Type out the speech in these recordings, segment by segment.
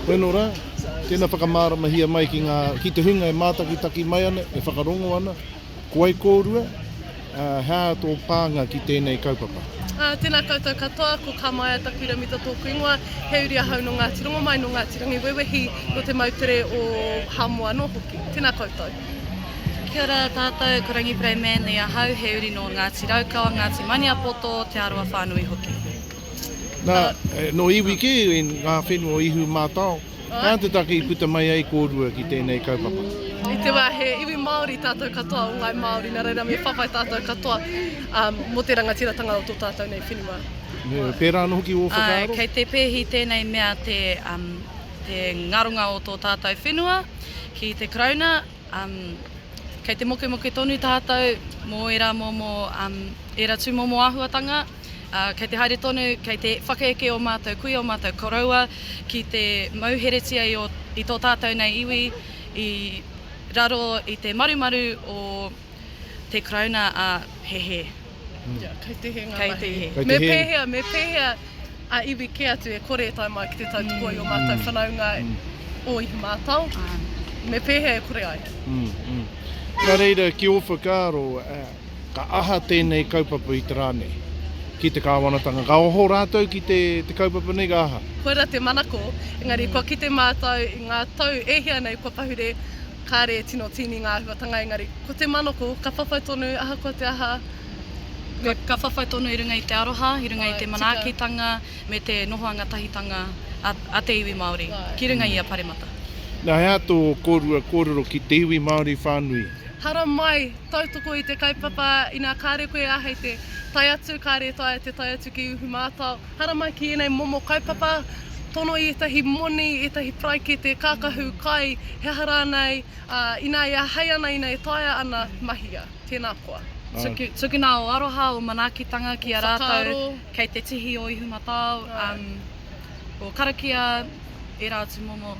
Koe nō rā, tēnā whakamarama mai ki te hunga e mātakitaki mai ana, e whakarongo ana, ko ai kōrua, hea tō pānga ki tēnei kaupapa. Tēnā koutou katoa, ko Kamaia Takura Mita tōku ingoa, he uri ahau no Ngāti Rongo mai no Ngāti Rangi Wewehi no te mautere o Hamua no hoki. Tēnā koutou. Kia ora tātou, ko Rangi Prei Manly ahau, he uri no Ngāti Raukawa, Ngāti Maniapoto, te aroa whānui hoki. Nā, no iwi ke, ngā whenua ihu mātau, kā te take I puta mai ai kōrua ki tēnei kaupapa? I te wā, he iwi Māori tātou katoa o ngai Māori, nā reira me whawhai tātou katoa mo te rangatiratanga o tō tātou nei whenua. Pērā no hoki o whakaaro? Kei te pēhi tēnei mea te ngaronga o tō tātou whenua, ki te krauna, kei te moke tonu tātou, mō era momo, era tū momo āhuatanga, kei te haere tonu, kei te whakaeke o mātou kui o mātou koroua, ki te mauheretia I tō tātou nei iwi, I raro I te marumaru o te krauna a hehe. Kei te he ngā Kei mahi. te he. Me pēhea a iwi ke atu e kore e tai mai ki te tautokoi o mātou whanaunga o ihu mātau. Me pēhea e kore ai. Nā reira, ki o whakaaro, ka aha tēnei kaupapa I te rānei, ki te kāwanatanga. Ka oho rātou ki te kaupapa nei ka aha? Koera te manako, engari kua ki te mātau I ngā tau ehia nei kua pahure kāre e tino tini ngā huatanga, engari ko te manako, ka whawhai tonu, aha kua te aha. Ka whawhai tonu I runga I te aroha, I runga I te manaakitanga, me te nohoanga tahitanga a te iwi Māori, ki runga I a Paremata. Nā hea tō kōrua kōrero ki te iwi Māori whānui. Hara mai, tautoko I te kaupapa, I nā kāre koe ahei te tai atu, kāre tai te tai atu ki uhu mātau. Hara mai ki enei momo kaupapa, tono I etahi moni, etahi praike, te kākahu kai, he hara nei, ina ia hei ana, ina e taia ana mahia. Tēnā koa. Tuku nā o aroha, o manaakitanga ki a rātou, Whakaaro. kei te tihi o ihu mātau, o karakia, e rātu momo,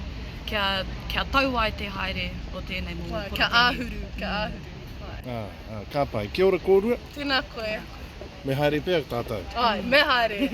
kia tau ai te haere o tēnei momo. Kia āhuru, kia āhuru. Ka pai. Kia ora kōrua, Tēnā koe. me haere pēr tātou. Ai, me haere.